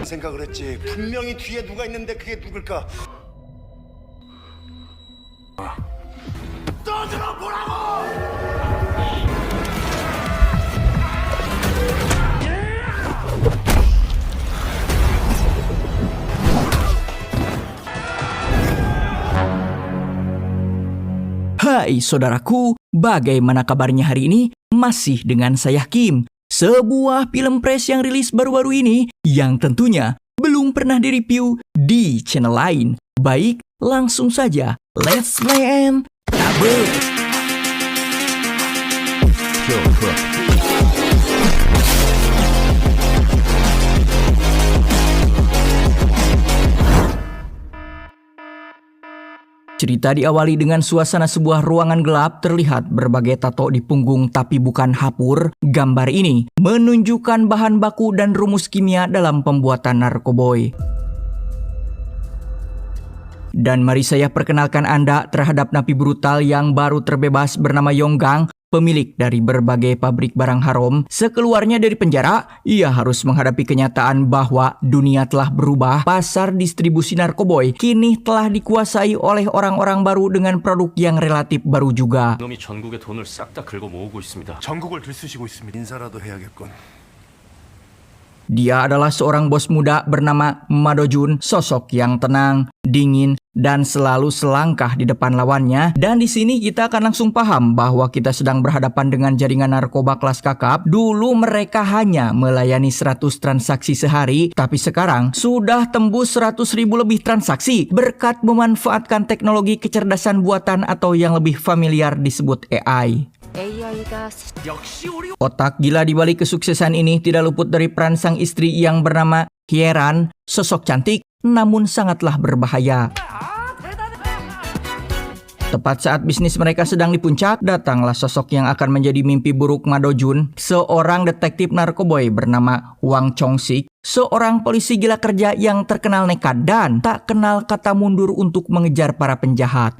생각을 했지. 분명히 뒤에 누가 있는데 그게 누굴까? Hai saudaraku, bagaimana kabarnya hari ini? Masih dengan saya Kim. Sebuah film press yang rilis baru-baru ini yang tentunya belum pernah direview di channel lain. Baik, langsung saja. Let's play and tabur. Cerita diawali dengan suasana sebuah ruangan gelap, terlihat berbagai tato di punggung tapi bukan hapur. Gambar ini menunjukkan bahan baku dan rumus kimia dalam pembuatan narkoboy. Dan mari saya perkenalkan Anda terhadap napi brutal yang baru terbebas bernama Yonggang, pemilik dari berbagai pabrik barang haram. Sekeluarnya dari penjara, ia harus menghadapi kenyataan bahwa dunia telah berubah. Pasar distribusi narkoboy kini telah dikuasai oleh orang-orang baru dengan produk yang relatif baru juga. 놈이 전국의 돈을 싹 다 긁어 모으고 있습니다. 전국을 들쑤시고 있습니다. 인사라도 해야겠군. Dia adalah seorang bos muda bernama Madojun, sosok yang tenang, dingin, dan selalu selangkah di depan lawannya. Dan di sini kita akan langsung paham bahwa kita sedang berhadapan dengan jaringan narkoba kelas kakap. Dulu mereka hanya melayani 100 transaksi sehari, tapi sekarang sudah tembus 100.000 lebih transaksi berkat memanfaatkan teknologi kecerdasan buatan atau yang lebih familiar disebut AI. Otak gila di balik kesuksesan ini tidak luput dari peran sang istri yang bernama Hyeran, sosok cantik namun sangatlah berbahaya. Tepat saat bisnis mereka sedang di puncak, datanglah sosok yang akan menjadi mimpi buruk Madojun, seorang detektif narkoboy bernama Wang Chong-sik, seorang polisi gila kerja yang terkenal nekat dan tak kenal kata mundur untuk mengejar para penjahat.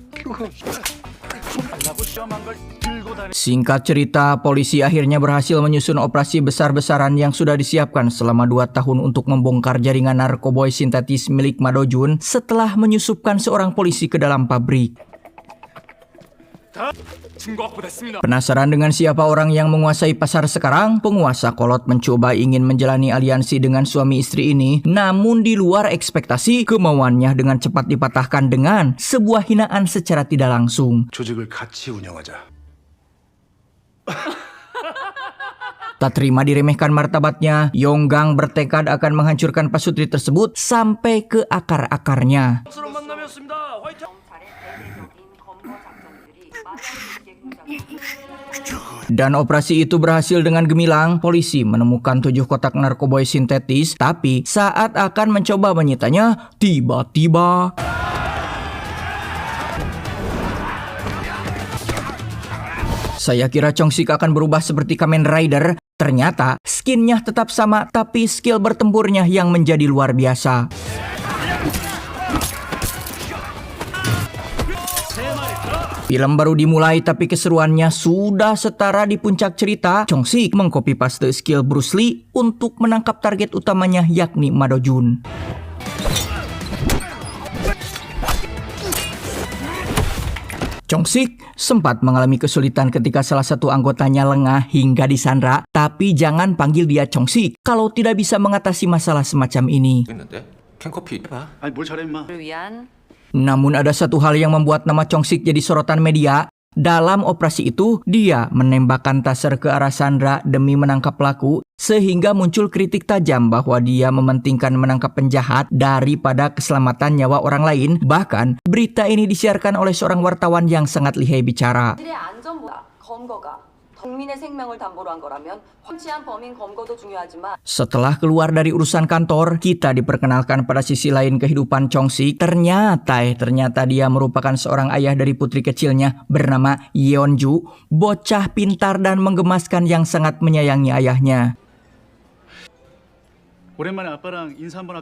Singkat cerita, polisi akhirnya berhasil menyusun operasi besar-besaran yang sudah disiapkan selama 2 tahun untuk membongkar jaringan narkoboy sintetis milik Madojun setelah menyusupkan seorang polisi ke dalam pabrik. Penasaran dengan siapa orang yang menguasai pasar sekarang? Penguasa kolot mencoba ingin menjalani aliansi dengan suami istri ini, namun di luar ekspektasi, kemauannya dengan cepat dipatahkan dengan sebuah hinaan secara tidak langsung. 조직을 같이 운영하자. Tak terima diremehkan martabatnya, Yonggang bertekad akan menghancurkan pasutri tersebut sampai ke akar-akarnya. Dan operasi itu berhasil dengan gemilang. Polisi menemukan 7 kotak narkoboy sintetis, tapi saat akan mencoba menyitanya, tiba-tiba saya kira Chong-sik akan berubah seperti Kamen Rider. Ternyata skinnya tetap sama, tapi skill bertempurnya yang menjadi luar biasa. Film baru dimulai tapi keseruannya sudah setara di puncak cerita. Chong-sik mengcopy paste skill Bruce Lee untuk menangkap target utamanya yakni Madojun. Chong-sik sempat mengalami kesulitan ketika salah satu anggotanya lengah hingga disandra, tapi jangan panggil dia Chong-sik kalau tidak bisa mengatasi masalah semacam ini. 캔커피 해봐. 아니 뭘 잘해 임마. Namun ada satu hal yang membuat nama Chong-sik jadi sorotan media. Dalam operasi itu, dia menembakkan taser ke arah Sandra demi menangkap pelaku, sehingga muncul kritik tajam bahwa dia mementingkan menangkap penjahat daripada keselamatan nyawa orang lain. Bahkan, berita ini disiarkan oleh seorang wartawan yang sangat lihai bicara. Setelah keluar dari urusan kantor, kita diperkenalkan pada sisi lain kehidupan Chong-sik. Ternyata dia merupakan seorang ayah dari putri kecilnya bernama Yeonju, bocah pintar dan menggemaskan yang sangat menyayangi ayahnya.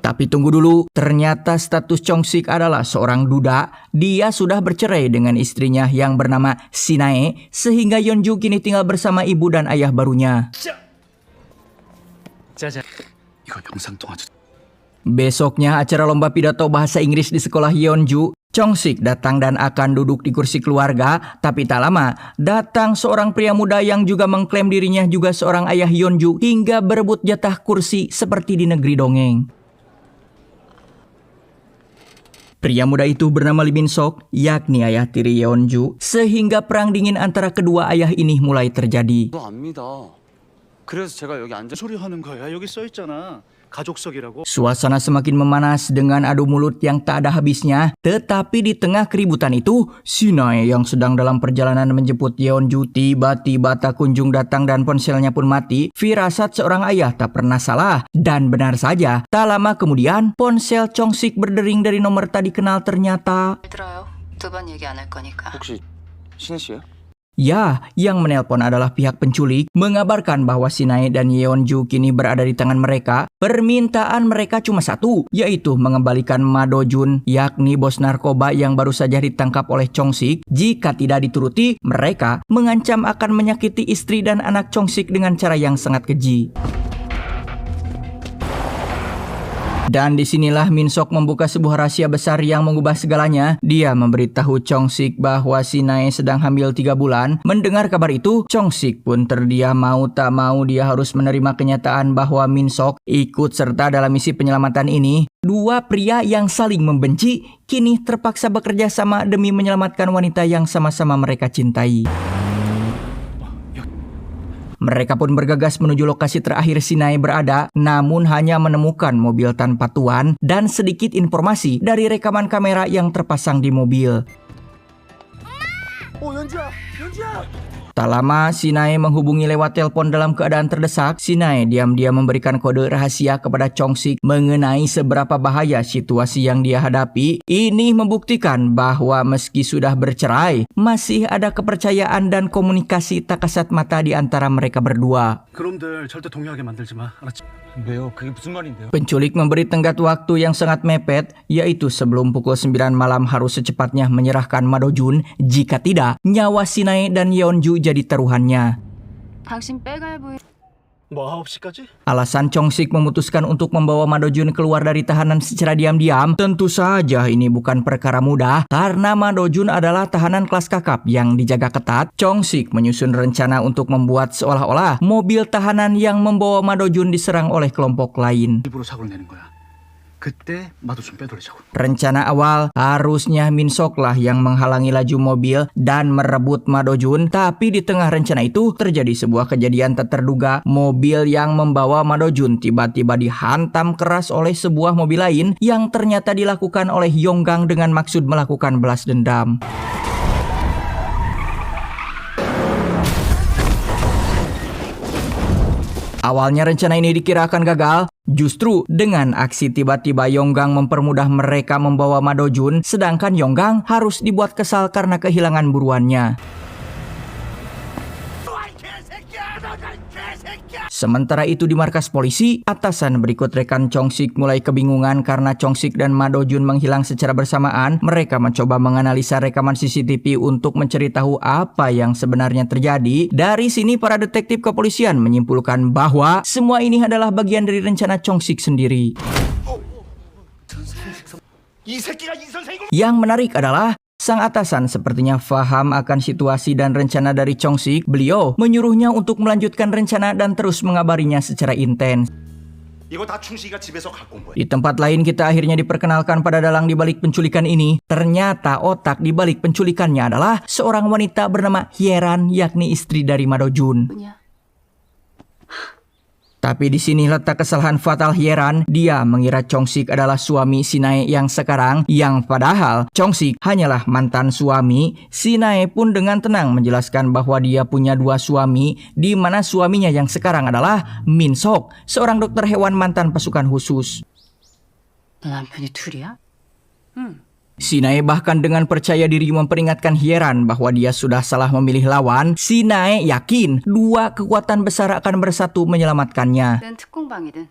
Tapi tunggu dulu, ternyata status Chong-sik adalah seorang duda. Dia sudah bercerai dengan istrinya yang bernama Sinae, sehingga Yeonju kini tinggal bersama ibu dan ayah barunya. Besoknya acara lomba pidato bahasa Inggris di sekolah Yeonju, Chong-sik datang dan akan duduk di kursi keluarga, tapi tak lama datang seorang pria muda yang juga mengklaim dirinya juga seorang ayah Yeonju hingga berebut jatah kursi seperti di negeri dongeng. Pria muda itu bernama Lee Min-sok, yakni ayah tiri Yeonju, sehingga perang dingin antara kedua ayah ini mulai terjadi. 너 압니다. 그래서 제가 여기 앉아. 소리 하는 거야? 여기 써 있잖아. 가족석이라고. Suasana semakin memanas dengan adu mulut yang tak ada habisnya. Tetapi di tengah keributan itu, Sinae yang sedang dalam perjalanan menjemput Yeonju tiba-tiba tak kunjung datang dan ponselnya pun mati. Firasat seorang ayah tak pernah salah. Dan benar saja, tak lama kemudian ponsel Chong-sik berdering dari nomor tak dikenal ternyata. 들어요. 두 번 얘기 안 할 거니까. 혹시 신혜 씨예요? Ya, yang menelpon adalah pihak penculik, mengabarkan bahwa Sinae dan Yeonju kini berada di tangan mereka. Permintaan mereka cuma satu, yaitu mengembalikan Ma Do-jun, yakni bos narkoba yang baru saja ditangkap oleh Chong-sik. Jika tidak dituruti, mereka mengancam akan menyakiti istri dan anak Chong-sik dengan cara yang sangat keji. Dan disinilah Min-sok membuka sebuah rahasia besar yang mengubah segalanya. Dia memberitahu Chong-sik bahwa Sinae sedang hamil 3 bulan. Mendengar kabar itu, Chong-sik pun terdiam, mau tak mau dia harus menerima kenyataan bahwa Min-sok ikut serta dalam misi penyelamatan ini. Dua pria yang saling membenci kini terpaksa bekerja sama demi menyelamatkan wanita yang sama-sama mereka cintai. Mereka pun bergegas menuju lokasi terakhir Sinae berada, namun hanya menemukan mobil tanpa tuan dan sedikit informasi dari rekaman kamera yang terpasang di mobil. Tak lama, Sinae menghubungi lewat telepon dalam keadaan terdesak. Sinae diam-diam memberikan kode rahasia kepada Chong-sik mengenai seberapa bahaya situasi yang dia hadapi. Ini membuktikan bahwa meski sudah bercerai, masih ada kepercayaan dan komunikasi tak kasat mata di antara mereka berdua. 그놈들 절대 동요하게 만들지 마. 알았지? 왜요? 그게 무슨 말인데요? Penculik memberi tenggat waktu yang sangat mepet, yaitu sebelum pukul 9 malam harus secepatnya menyerahkan Ma Do-jun. Jika tidak, nyawa Sinae dan Yeonju jadi taruhannya. 당신 빼갈부인 뭐 9시까지? Alasan Chong-sik memutuskan untuk membawa Ma Do-jun keluar dari tahanan secara diam-diam, tentu saja ini bukan perkara mudah karena Ma Do-jun adalah tahanan kelas kakap yang dijaga ketat. Chong-sik menyusun rencana untuk membuat seolah-olah mobil tahanan yang membawa Ma Do-jun diserang oleh kelompok lain. 일부러 사고를 내는 거야. 그때 마도 좀 빼돌리자고. Rencana awal harusnya Min-sok lah yang menghalangi laju mobil dan merebut Ma Do-jun, tapi di tengah rencana itu terjadi sebuah kejadian tak terduga. Mobil yang membawa Ma Do-jun tiba-tiba dihantam keras oleh sebuah mobil lain yang ternyata dilakukan oleh Yonggang dengan maksud melakukan balas dendam. Awalnya rencana ini dikira akan gagal. Justru dengan aksi tiba-tiba Yonggang mempermudah mereka membawa Ma Do-jun, sedangkan Yonggang harus dibuat kesal karena kehilangan buruannya. Sementara itu di markas polisi, atasan berikut rekan Chong-sik mulai kebingungan karena Chong-sik dan Ma Do-jun menghilang secara bersamaan. Mereka mencoba menganalisa rekaman CCTV untuk mencari tahu apa yang sebenarnya terjadi. Dari sini para detektif kepolisian menyimpulkan bahwa semua ini adalah bagian dari rencana Chong-sik sendiri. Yang menarik adalah sang atasan sepertinya paham akan situasi dan rencana dari Chong-sik. Beliau menyuruhnya untuk melanjutkan rencana dan terus mengabarinya secara intens. 이거 다 충식이가 집에서 갖고 온 거야. Di tempat lain kita akhirnya diperkenalkan pada dalang di balik penculikan ini. Ternyata otak di balik penculikannya adalah seorang wanita bernama Hyeran, yakni istri dari Ma Do-jun. 분이야. Tapi di sini letak kesalahan fatal Hyeran. Dia mengira Chong-sik adalah suami Sinae yang sekarang, yang padahal Chong-sik hanyalah mantan suami. Sinae pun dengan tenang menjelaskan bahwa dia punya 2 suami, di mana suaminya yang sekarang adalah Min-sok, seorang dokter hewan mantan pasukan khusus. 너 남편이 둘이야? Sinae bahkan dengan percaya diri memperingatkan Hyeran bahwa dia sudah salah memilih lawan. Sinae yakin 2 kekuatan besar akan bersatu menyelamatkannya. 는 특공방이든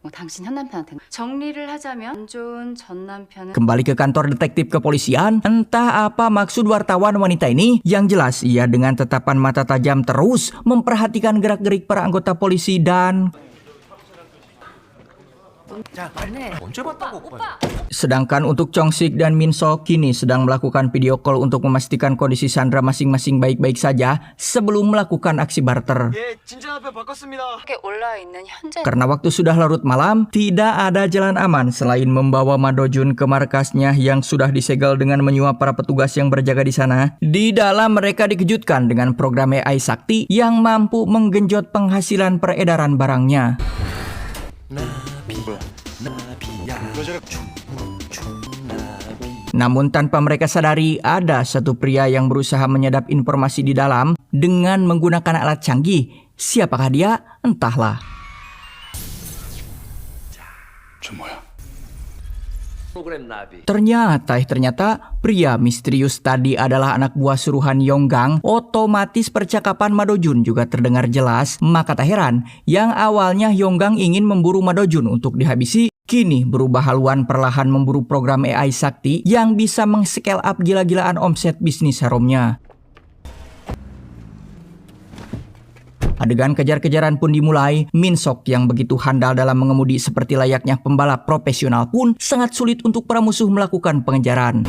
뭐 당신 현 남편한테 정리를 하자면 안 좋은 전 남편은 Kembali ke kantor detektif kepolisian, entah apa maksud wartawan wanita ini. Yang jelas ia dengan tatapan mata tajam terus memperhatikan gerak-gerik para anggota polisi dan 언제 봤다고 오빠? Sedangkan untuk Chong-sik dan Min-sok kini sedang melakukan video call untuk memastikan kondisi Sandra masing-masing baik-baik saja sebelum melakukan aksi barter. 예, 진진화표 바꿨습니다. 이렇게 올라 있는 현재 Karena waktu sudah larut malam, tidak ada jalan aman selain membawa Ma Do-jun ke markasnya yang sudah disegel dengan menyuap para petugas yang berjaga di sana. Di dalam mereka dikejutkan dengan program AI sakti yang mampu menggenjot penghasilan peredaran barangnya. Namun tanpa mereka sadari, ada satu pria yang berusaha menyadap informasi di dalam dengan menggunakan alat canggih. Siapakah dia? Entahlah. 저 뭐야? 프로그램 나비. Ternyata pria misterius tadi adalah anak buah suruhan Yonggang. Otomatis percakapan Ma Do-jun juga terdengar jelas. Maka tak heran, yang awalnya Yonggang ingin memburu Ma Do-jun untuk dihabisi, kini berubah haluan perlahan memburu program AI sakti yang bisa meng-scale up gila-gilaan omset bisnis harumnya. Adegan kejar-kejaran pun dimulai. Min-sok yang begitu handal dalam mengemudi seperti layaknya pembalap profesional pun sangat sulit untuk para musuh melakukan pengejaran.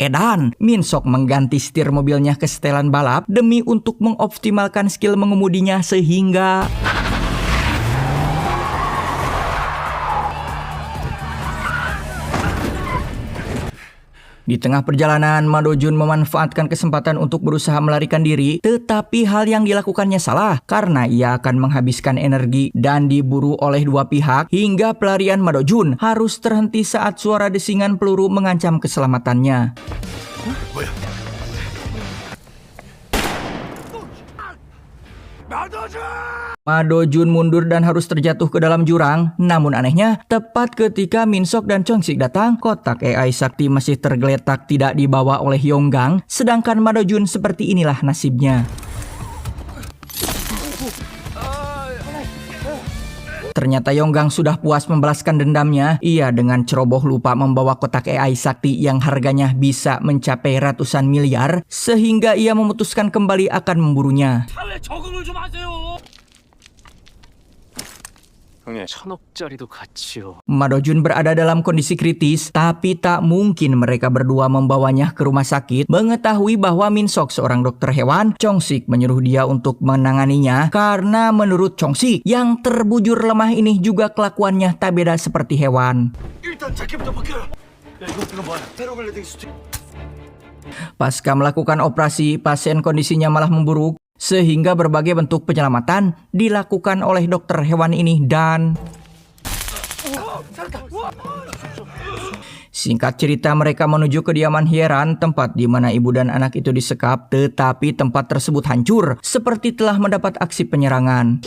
Edan, Min-sok mengganti setir mobilnya ke setelan balap demi untuk mengoptimalkan skill mengemudinya sehingga di tengah perjalanan, Ma Do-jun memanfaatkan kesempatan untuk berusaha melarikan diri, tetapi hal yang dilakukannya salah karena ia akan menghabiskan energi dan diburu oleh dua pihak hingga pelarian Ma Do-jun harus terhenti saat suara desingan peluru mengancam keselamatannya. Ma Do-jun mundur dan harus terjatuh ke dalam jurang. Namun anehnya, tepat ketika Min-sok dan Chong-sik datang, kotak AI sakti masih tergeletak tidak dibawa oleh Yonggang, sedangkan Ma Do-jun seperti inilah nasibnya. Ternyata Yonggang sudah puas membalaskan dendamnya. Ia dengan ceroboh lupa membawa kotak AI sakti yang harganya bisa mencapai ratusan miliar, sehingga ia memutuskan kembali akan memburunya. 형님, 1000억짜리도 같이요. Ma Do-jun berada dalam kondisi kritis, tapi tak mungkin mereka berdua membawanya ke rumah sakit. Mengetahui bahwa Min-sok seorang dokter hewan, Chong-sik menyuruh dia untuk menanganinya karena menurut Chong-sik, yang terbujur lemah ini juga kelakuannya tak beda seperti hewan. Pasca melakukan operasi, pasien kondisinya malah memburuk, sehingga berbagai bentuk penyelamatan dilakukan oleh dokter hewan ini dan singkat cerita mereka menuju kediaman Hyeran, tempat di mana ibu dan anak itu disekap, tetapi tempat tersebut hancur seperti telah mendapat aksi penyerangan.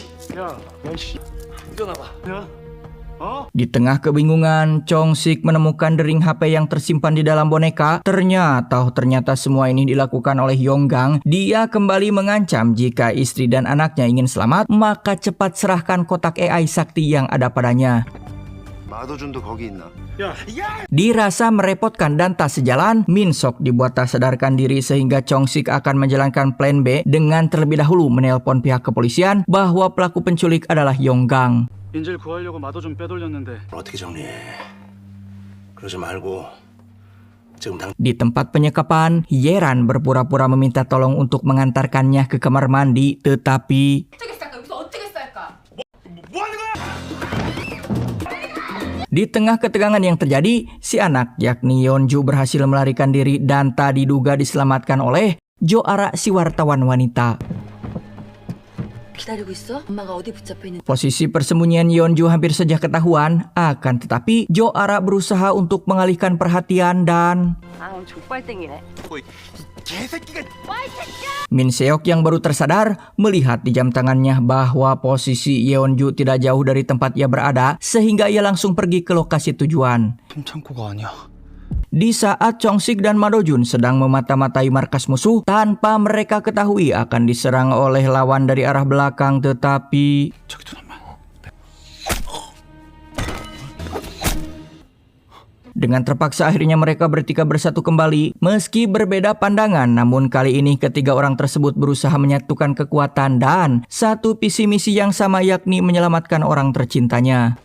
Di tengah kebingungan, Chong-sik menemukan dering HP yang tersimpan di dalam boneka. Ternyata semua ini dilakukan oleh Yonggang. Dia kembali mengancam jika istri dan anaknya ingin selamat, maka cepat serahkan kotak AI sakti yang ada padanya. 마도준도 거기 있나? Dirasa merepotkan dan tak sejalan, Min-sok dibuat tak sadarkan diri sehingga Chong-sik akan menjalankan plan B dengan terlebih dahulu menelpon pihak kepolisian bahwa pelaku penculik adalah Yonggang. 인질 구하려고 마도준 빼돌렸는데 어떻게 정리해? 그러지 말고 지금 당 Di tempat penyekapan, Hyeran berpura-pura meminta tolong untuk mengantarkannya ke kamar mandi, tetapi di tengah ketegangan yang terjadi, si anak yakni Yeonju berhasil melarikan diri dan tak diduga diselamatkan oleh Jo-ara si wartawan wanita. 기다리고 있어? 엄마가 어디 붙잡혀 있는 Posisi persembunyian Yeonju hampir saja ketahuan, akan tetapi Jo-ara berusaha untuk mengalihkan perhatian dan 족발땡이네. Min Seok yang baru tersadar melihat di jam tangannya bahwa posisi Yeonju tidak jauh dari tempat ia berada, sehingga ia langsung pergi ke lokasi tujuan. 창고가 아니야. Di saat Chong-sik dan Ma Do-jun sedang memata-matai markas musuh, tanpa mereka ketahui akan diserang oleh lawan dari arah belakang, tetapi Dengan terpaksa akhirnya mereka bertiga bersatu kembali. Meski berbeda pandangan, namun kali ini ketiga orang tersebut berusaha menyatukan kekuatan dan satu visi misi yang sama, yakni menyelamatkan orang tercintanya.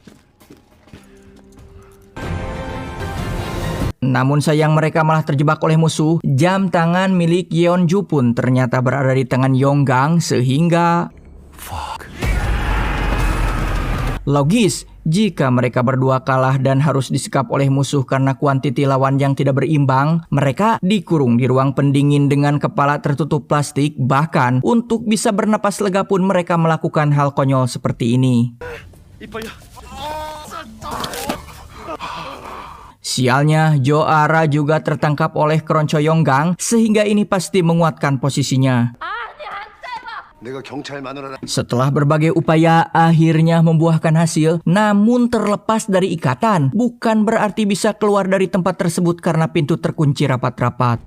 Namun sayang mereka malah terjebak oleh musuh. Jam tangan milik Yeonju pun ternyata berada di tangan Yonggang sehingga logis jika mereka berdua kalah dan harus disekap oleh musuh karena kuantiti lawan yang tidak berimbang. Mereka dikurung di ruang pendingin dengan kepala tertutup plastik. Bahkan untuk bisa bernapas lega pun mereka melakukan hal konyol seperti ini. Sialnya, Joara juga tertangkap oleh Keronco Yonggang sehingga ini pasti menguatkan posisinya. Setelah berbagai upaya akhirnya membuahkan hasil, namun terlepas dari ikatan bukan berarti bisa keluar dari tempat tersebut karena pintu terkunci rapat-rapat.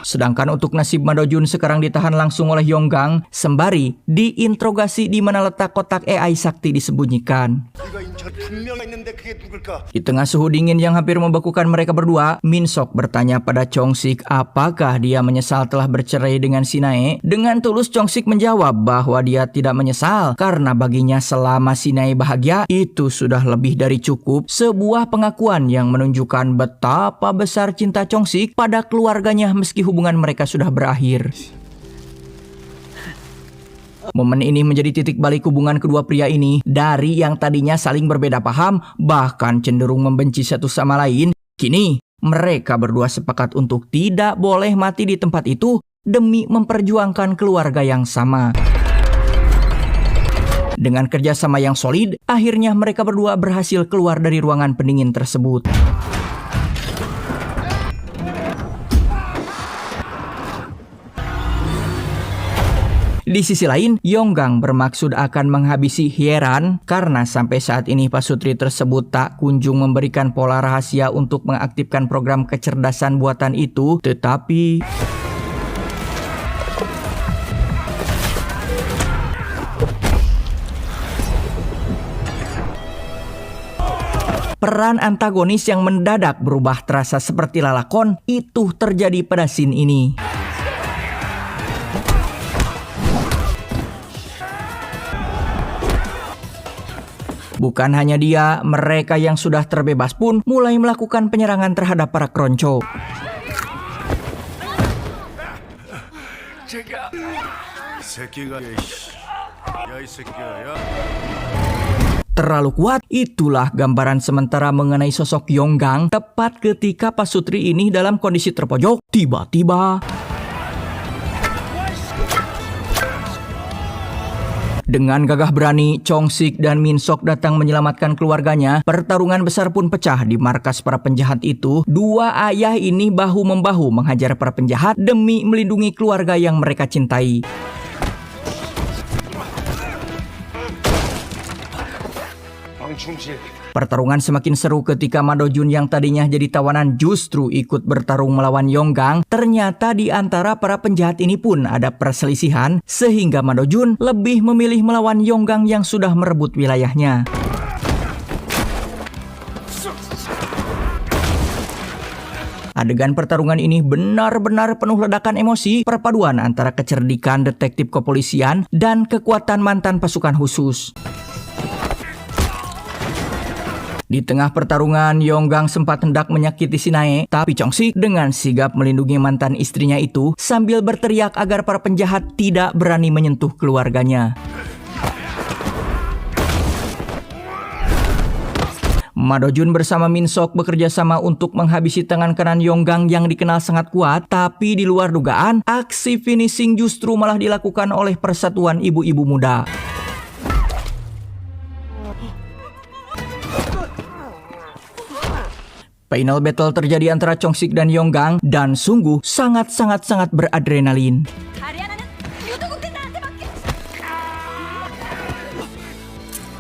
Sedangkan untuk nasib Madojun sekarang ditahan langsung oleh Yonggang sembari diinterogasi di mana letak kotak AI sakti disembunyikan. Di tengah suhu dingin yang hampir membekukan mereka berdua, Min Sok bertanya pada Chong Sik apakah dia menyesal telah bercerai dengan Sinae. Dengan tulus Chong Sik menjawab bahwa dia tidak menyesal karena baginya selama Sinae bahagia itu sudah lebih dari cukup. Sebuah pengakuan yang menunjukkan betapa besar cinta Chong Sik pada keluarganya meski hubungan mereka sudah berakhir. Momen ini menjadi titik balik hubungan kedua pria ini. Dari yang tadinya saling berbeda paham, bahkan cenderung membenci satu sama lain, kini mereka berdua sepakat untuk tidak boleh mati di tempat itu demi memperjuangkan keluarga yang sama. Dengan kerjasama yang solid, akhirnya mereka berdua berhasil keluar dari ruangan pendingin tersebut. Di sisi lain, Yonggang bermaksud akan menghabisi Hyeran karena sampai saat ini pasutri tersebut tak kunjung memberikan pola rahasia untuk mengaktifkan program kecerdasan buatan itu, tetapi peran antagonis yang mendadak berubah terasa seperti lalakon itu terjadi pada scene ini. Bukan hanya dia, mereka yang sudah terbebas pun mulai melakukan penyerangan terhadap para Keronco. Terlalu kuat, itulah gambaran sementara mengenai sosok Yonggang. Tepat ketika pasutri ini dalam kondisi terpojok, tiba-tiba dengan gagah berani, Chong Sik dan Min Sok datang menyelamatkan keluarganya. Pertarungan besar pun pecah di markas para penjahat itu. Dua ayah ini bahu-membahu menghajar para penjahat demi melindungi keluarga yang mereka cintai. Pertarungan semakin seru ketika Madojun yang tadinya jadi tawanan justru ikut bertarung melawan Yonggang. Ternyata di antara para penjahat ini pun ada perselisihan sehingga Madojun lebih memilih melawan Yonggang yang sudah merebut wilayahnya. Adegan pertarungan ini benar-benar penuh ledakan emosi, perpaduan antara kecerdikan detektif kepolisian dan kekuatan mantan pasukan khusus. Di tengah pertarungan, Yonggang sempat hendak menyakiti Sinae, tapi Chong Sik dengan sigap melindungi mantan istrinya itu sambil berteriak agar para penjahat tidak berani menyentuh keluarganya. Madojun bersama Min Sok bekerja sama untuk menghabisi tangan kanan Yonggang yang dikenal sangat kuat, tapi di luar dugaan, aksi finishing justru malah dilakukan oleh Persatuan Ibu-Ibu Muda. Final battle terjadi antara Chong Sik dan Yonggang dan sungguh sangat beradrenalin.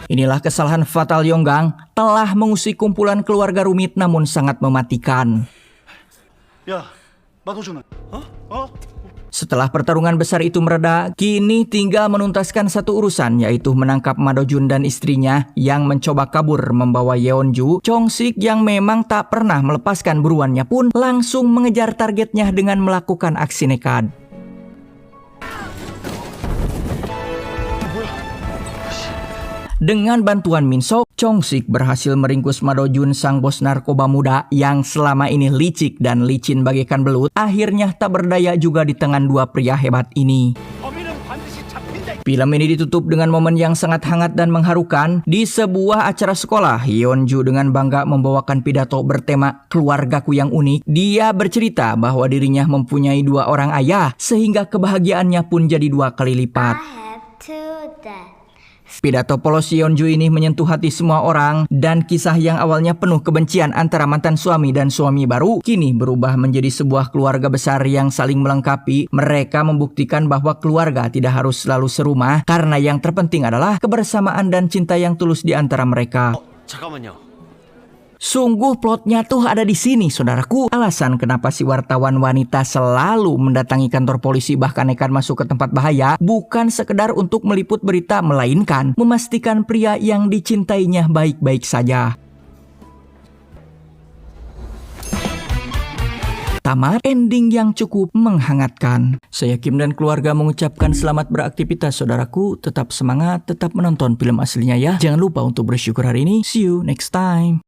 Inilah kesalahan fatal Yonggang, telah mengusik kumpulan keluarga rumit namun sangat mematikan. 야, 마도준은? Setelah pertarungan besar itu mereda, kini tinggal menuntaskan satu urusan, yaitu menangkap Ma Do-jun dan istrinya yang mencoba kabur membawa Yeonju. Chong-sik yang memang tak pernah melepaskan buruannya pun langsung mengejar targetnya dengan melakukan aksi nekat. Dengan bantuan Min Sok, Chong-sik berhasil meringkus Ma Do-jun, sang bos narkoba muda yang selama ini licik dan licin bagaikan belut. Akhirnya tak berdaya juga di tangan dua pria hebat ini. Film ini ditutup dengan momen yang sangat hangat dan mengharukan. Di sebuah acara sekolah, Yeonju dengan bangga membawakan pidato bertema keluargaku yang unik. Dia bercerita bahwa dirinya mempunyai dua orang ayah, sehingga kebahagiaannya pun jadi dua kali lipat. Pidato polos Yeonju ini menyentuh hati semua orang, dan kisah yang awalnya penuh kebencian antara mantan suami dan suami baru kini berubah menjadi sebuah keluarga besar yang saling melengkapi. Mereka membuktikan bahwa keluarga tidak harus selalu serumah, karena yang terpenting adalah kebersamaan dan cinta yang tulus di antara mereka. 잠깐만요. Sungguh plotnya tuh ada di sini, saudaraku. Alasan kenapa si wartawan wanita selalu mendatangi kantor polisi bahkan nekat masuk ke tempat bahaya bukan sekedar untuk meliput berita, melainkan memastikan pria yang dicintainya baik-baik saja. Tamat ending yang cukup menghangatkan. Saya Kim dan keluarga mengucapkan selamat beraktivitas, saudaraku. Tetap semangat, tetap menonton film aslinya ya. Jangan lupa untuk bersyukur hari ini. See you next time.